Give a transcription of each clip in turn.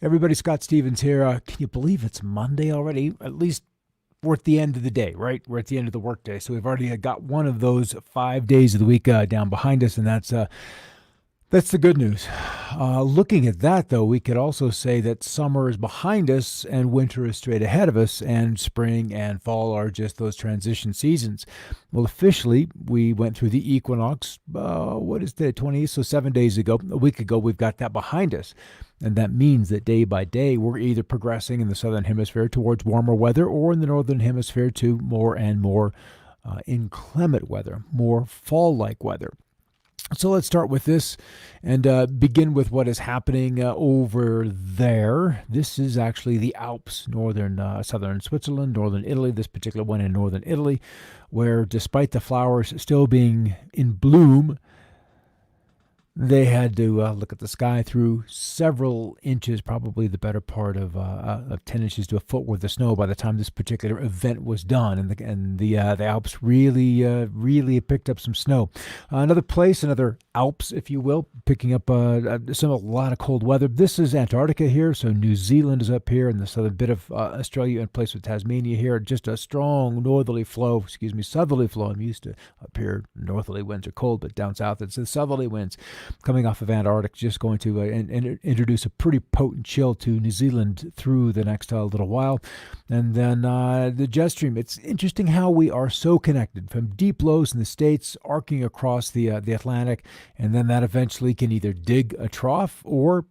Everybody, Scott Stevens here. Can you believe it's Monday already? At least we're at the end of the day, right? We're at the end of the workday. So we've already got one of those 5 days of the week down behind us, and that's the good news. Looking at that, though, we could also say that summer is behind us and winter is straight ahead of us, and spring and fall are just those transition seasons. Well, officially, we went through the equinox, what is the 20th? So 7 days ago, a week ago, we've got that behind us. And that means that day by day, we're either progressing in the southern hemisphere towards warmer weather or in the northern hemisphere to more and more inclement weather, more fall-like weather. So let's start with this and begin with what is happening over there. This is actually the Alps, southern Switzerland, northern Italy, this particular one in northern Italy, where despite the flowers still being in bloom, they had to look at the sky through several inches, probably the better part of 10 inches to a foot worth of snow by the time this particular event was done. And the Alps really picked up some snow. Another Alps, if you will, picking up a lot of cold weather. This is Antarctica here, so New Zealand is up here, and the southern bit of Australia in place with Tasmania here. Just a strong southerly flow. I'm used to up here, northerly winds are cold, but down south it's the southerly winds coming off of Antarctica, just going to introduce a pretty potent chill to New Zealand through the next little while. And then the jet stream. It's interesting how we are so connected from deep lows in the States, arcing across the Atlantic, and then that eventually can either dig a trough or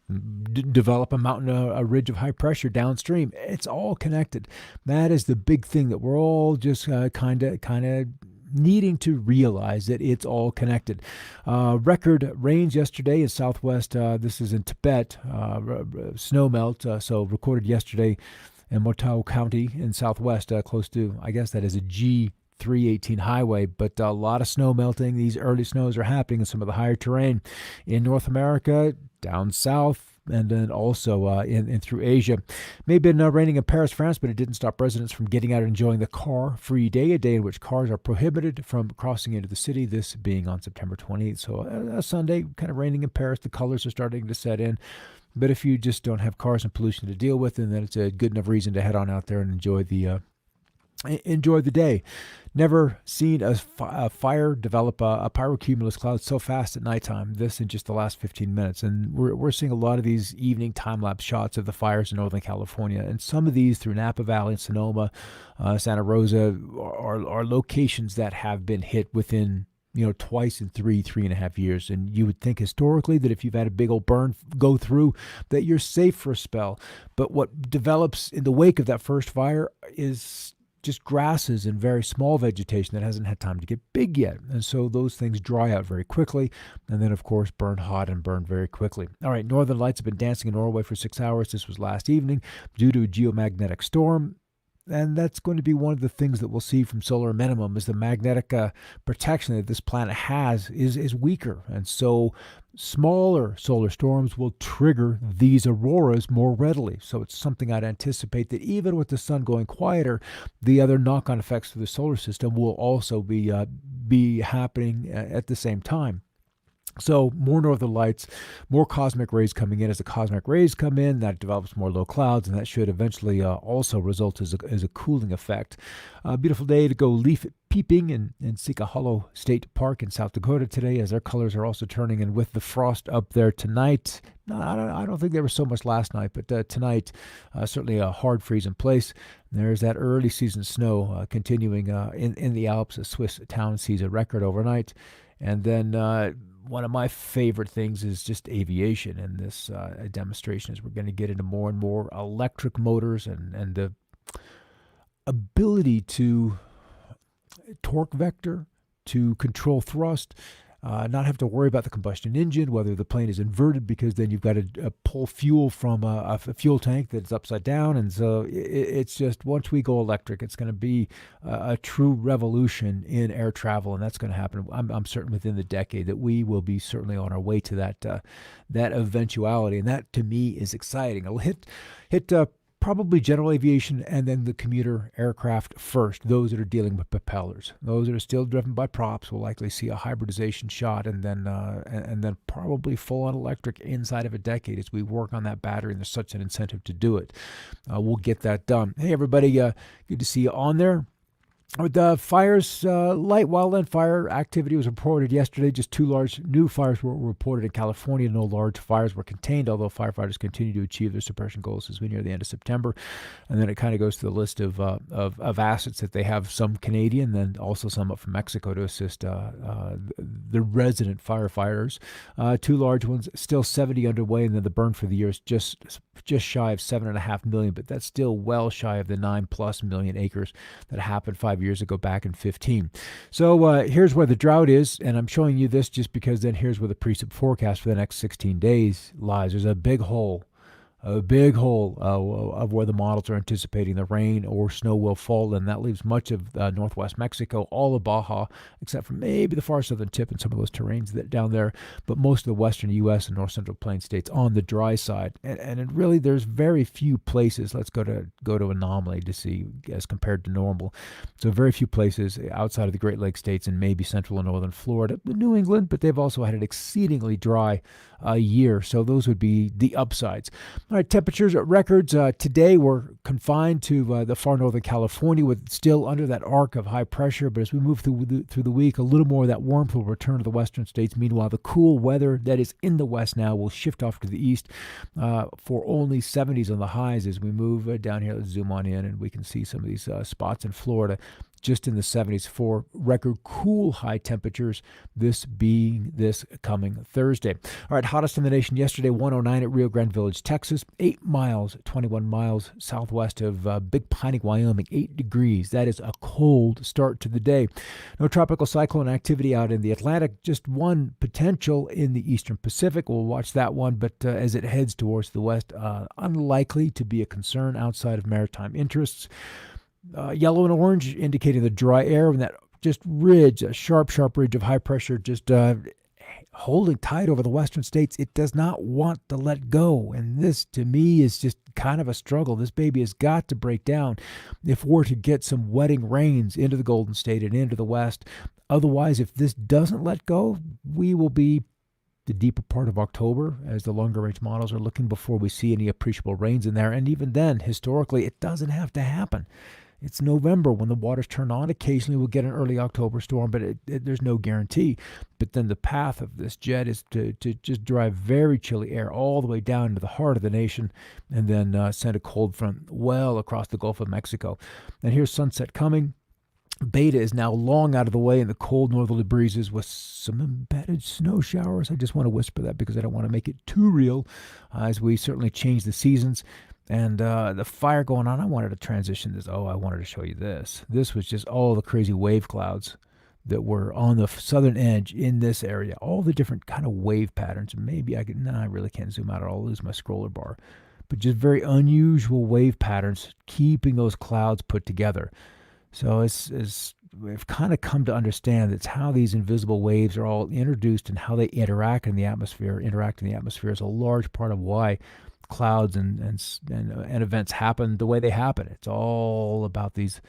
develop a mountain, a ridge of high pressure downstream. It's all connected. That is the big thing that we're all just kind of needing to realize, that it's all connected. Record rains yesterday in southwest, this is in Tibet, snow melt, so recorded yesterday in Motao County in southwest, close to, I guess that is a G318 highway, but a lot of snow melting. These early snows are happening in some of the higher terrain in North America, down south, and then also in through Asia. May have been raining in Paris, France, but it didn't stop residents from getting out and enjoying the car-free day, a day in which cars are prohibited from crossing into the city, this being on September 28th. So a Sunday, kind of raining in Paris. The colors are starting to set in. But if you just don't have cars and pollution to deal with, then it's a good enough reason to head on out there and enjoy the day. Never seen a fire develop a pyrocumulus cloud so fast at nighttime. This in just the last 15 minutes. And we're seeing a lot of these evening time-lapse shots of the fires in Northern California. And some of these through Napa Valley and Sonoma, Santa Rosa are locations that have been hit within twice in 3.5 years. And you would think historically that if you've had a big old burn go through, that you're safe for a spell. But what develops in the wake of that first fire is just grasses and very small vegetation that hasn't had time to get big yet. And so those things dry out very quickly and then, of course, burn hot and burn very quickly. All right, northern lights have been dancing in Norway for 6 hours. This was last evening due to a geomagnetic storm. And that's going to be one of the things that we'll see from solar minimum, is the magnetic protection that this planet has is weaker. And so smaller solar storms will trigger these auroras more readily. So it's something I'd anticipate that even with the sun going quieter, the other knock-on effects to the solar system will also be happening at the same time. So more northern lights, more cosmic rays coming in. As the cosmic rays come in, that develops more low clouds, and that should eventually also result as a cooling effect. A beautiful day to go leaf peeping in Sika Hollow State Park in South Dakota today, as their colors are also turning. And with the frost up there tonight, no, I don't think there was so much last night, but tonight, certainly a hard freeze in place. There's that early season snow continuing in the Alps. A Swiss town sees a record overnight. And then one of my favorite things is just aviation, and this demonstration is we're going to get into more and more electric motors and the ability to torque vector, to control thrust, not have to worry about the combustion engine, whether the plane is inverted, because then you've got to pull fuel from a fuel tank that's upside down. And so it's just, once we go electric, it's going to be a true revolution in air travel, and that's going to happen. I'm certain within the decade that we will be certainly on our way to that eventuality, and that to me is exciting. I'll hit Probably general aviation and then the commuter aircraft first, those that are dealing with propellers. Those that are still driven by props will likely see a hybridization shot and then probably full-on electric inside of a decade as we work on that battery, and there's such an incentive to do it. We'll get that done. Hey, everybody, good to see you on there. The fires, light wildland fire activity was reported yesterday. Just 2 large new fires were reported in California. No large fires were contained, although firefighters continue to achieve their suppression goals as we near the end of September. And then it kind of goes to the list of assets that they have, some Canadian, then also some up from Mexico to assist the resident firefighters. 2 large ones, still 70 underway, and then the burn for the year is just shy of 7.5 million, but that's still well shy of the 9+ million acres that happened 5 years ago back in 15. So here's where the drought is, and I'm showing you this just because then here's where the precip forecast for the next 16 days lies. There's a big hole of where the models are anticipating the rain or snow will fall, and that leaves much of northwest Mexico, all of Baja, except for maybe the far southern tip and some of those terrains that down there, but most of the western U.S. and north central plain states on the dry side. And it really, there's very few places. Let's go to anomaly to see as compared to normal. So very few places outside of the Great Lakes states and maybe central and northern Florida, New England, but they've also had an exceedingly dry year. So those would be the upsides. All right, temperatures records today were confined to the far northern California, with still under that arc of high pressure. But as we move through the week, a little more of that warmth will return to the western states. Meanwhile, the cool weather that is in the west now will shift off to the east for only 70s on the highs as we move down here. Let's zoom on in, and we can see some of these spots in Florida just in the 70s for record cool high temperatures, this being this coming Thursday. All right, hottest in the nation yesterday, 109 at Rio Grande Village, Texas, 21 miles southwest of Big Piney, Wyoming, 8 degrees. That is a cold start to the day. No tropical cyclone activity out in the Atlantic, just one potential in the eastern Pacific. We'll watch that one, but as it heads towards the west, unlikely to be a concern outside of maritime interests. Yellow and orange indicating the dry air, and that just ridge, a sharp ridge of high pressure just holding tight over the western states. It does not want to let go, and this to me is just kind of a struggle. This baby has got to break down if we're to get some wetting rains into the Golden State and into the west. Otherwise, if this doesn't let go, we will be the deeper part of October as the longer range models are looking before we see any appreciable rains in there. And even then, historically, it doesn't have to happen. It's November when the waters turn on. Occasionally we'll get an early October storm, but there's no guarantee. But then the path of this jet is to just drive very chilly air all the way down into the heart of the nation and then send a cold front well across the Gulf of Mexico. And here's sunset coming. Beta is now long out of the way in the cold northerly breezes with some embedded snow showers. I just want to whisper that because I don't want to make it too real as we certainly change the seasons. And the fire going on, I wanted to transition this. I wanted to show you this. This was just all the crazy wave clouds that were on the southern edge in this area. All the different kind of wave patterns. Maybe I really can't zoom out. I'll lose my scroller bar. But just very unusual wave patterns keeping those clouds put together. So we've kind of come to understand that's how these invisible waves are all introduced and how they interact in the atmosphere. Interact in the atmosphere is a large part of why clouds and events happen the way they happen. It's all about these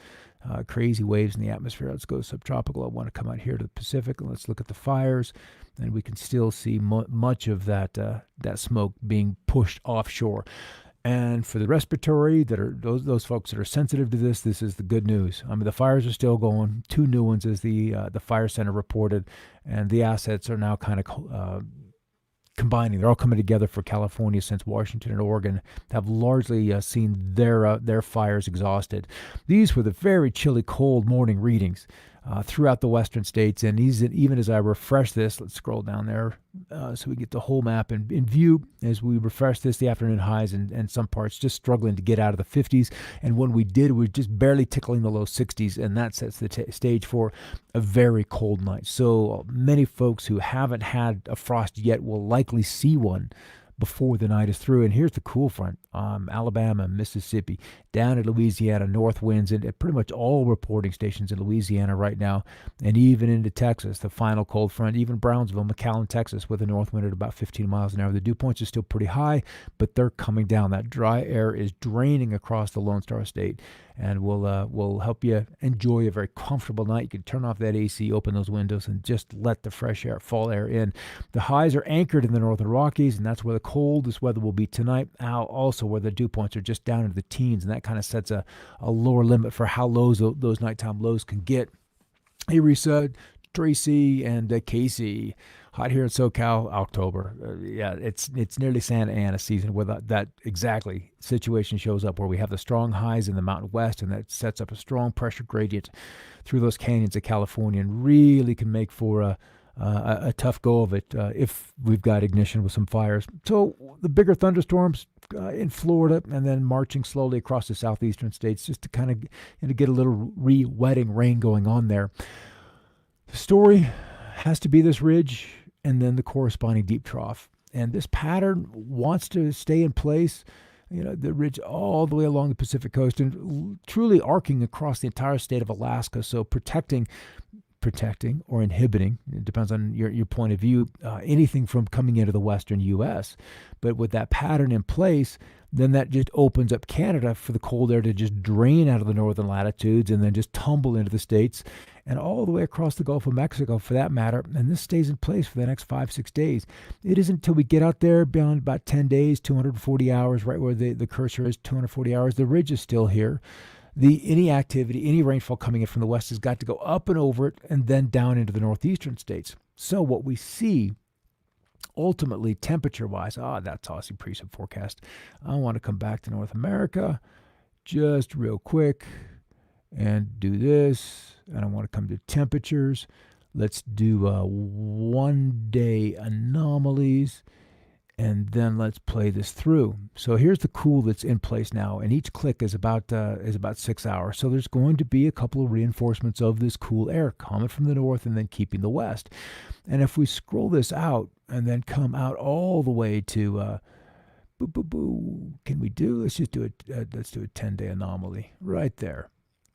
crazy waves in the atmosphere. Let's go subtropical. I want to come out here to the Pacific and let's look at the fires, and we can still see much of that smoke being pushed offshore. And for the respiratory, that are those folks that are sensitive to this is the good news. I mean, the fires are still going. 2 new ones, as the fire center reported, and the assets are now kind of combining. They're all coming together for California, since Washington and Oregon have largely seen their fires exhausted. These were the very chilly, cold morning readings throughout the western states. And even as I refresh this, let's scroll down there so we get the whole map in view. As we refresh this, the afternoon highs and some parts just struggling to get out of the 50s. And when we did, we were just barely tickling the low 60s, and that sets the stage for a very cold night. So many folks who haven't had a frost yet will likely see one before the night is through. And here's the cool front: Alabama, Mississippi, down in Louisiana, north winds, and pretty much all reporting stations in Louisiana right now, and even into Texas, the final cold front, even Brownsville, McAllen, Texas, with a north wind at about 15 miles an hour. The dew points are still pretty high, but they're coming down. That dry air is draining across the Lone Star State, and will help you enjoy a very comfortable night. You can turn off that AC, open those windows, and just let the fresh air, fall air in. The highs are anchored in the northern Rockies, and that's where the coldest weather will be tonight. Also where the dew points are just down into the teens, and that kind of sets a lower limit for how low those nighttime lows can get. Hey, Risa, Tracy, and Casey. Hot here in SoCal, October. Yeah, it's nearly Santa Ana season where that exactly situation shows up, where we have the strong highs in the Mountain West, and that sets up a strong pressure gradient through those canyons of California, and really can make for a tough go of it if we've got ignition with some fires. So the bigger thunderstorms in Florida, and then marching slowly across the southeastern states, just to kind of get a little re-wetting rain going on there. The story has to be this ridge and then the corresponding deep trough. And this pattern wants to stay in place, the ridge all the way along the Pacific coast and truly arcing across the entire state of Alaska. So protecting or inhibiting, it depends on your point of view, anything from coming into the western U.S. But with that pattern in place, then that just opens up Canada for the cold air to just drain out of the northern latitudes and then just tumble into the states and all the way across the Gulf of Mexico for that matter. And this stays in place for the next 5-6 days. It isn't until we get out there beyond about 10 days, 240 hours, right where the cursor is, 240 hours, the ridge is still here. Any activity, any rainfall coming in from the west has got to go up and over it and then down into the northeastern states. So what we see ultimately, temperature-wise, that's Aussie precip forecast. I want to come back to North America just real quick and do this. And I want to come to temperatures. Let's do one-day anomalies. And then let's play this through. So here's the cool that's in place now, and each click is about 6 hours. So there's going to be a couple of reinforcements of this cool air coming from the north and then keeping the west. And if we scroll this out and then come out all the way to can we do? Let's just do it. Let's do a 10-day anomaly right there.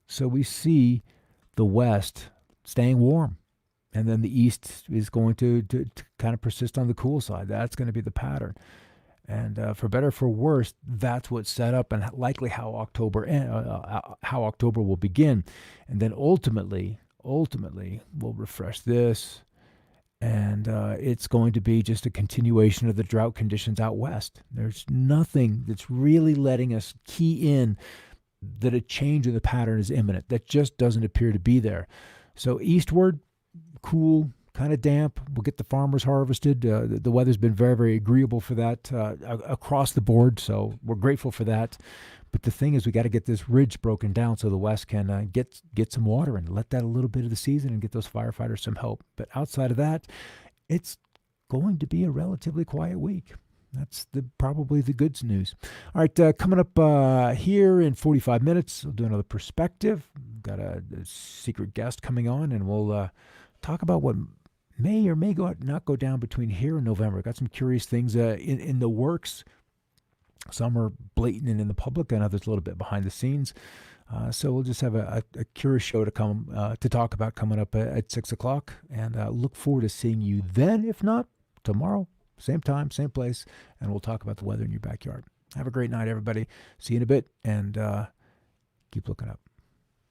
So we see the west staying warm. And then the east is going to kind of persist on the cool side. That's going to be the pattern. And for better or for worse, that's what's set up and likely how October will begin. And then ultimately, we'll refresh this. And it's going to be just a continuation of the drought conditions out west. There's nothing that's really letting us key in that a change in the pattern is imminent. That just doesn't appear to be there. So eastward, cool, kind of damp. We'll get the farmers harvested. The weather's been very, very agreeable for that across the board, so we're grateful for that. But the thing is, we got to get this ridge broken down so the west can get some water and let that a little bit of the season and get those firefighters some help. But outside of that, it's going to be a relatively quiet week. That's probably the good news. All right, coming up here in 45 minutes, we'll do another perspective. We've got a secret guest coming on, and we'll talk about what may or may not go down between here and November. Got some curious things in the works. Some are blatant and in the public, and others a little bit behind the scenes. So we'll just have a curious show to talk about coming up at 6 o'clock, and look forward to seeing you then. If not, tomorrow, same time, same place, and we'll talk about the weather in your backyard. Have a great night, everybody. See you in a bit, and keep looking up.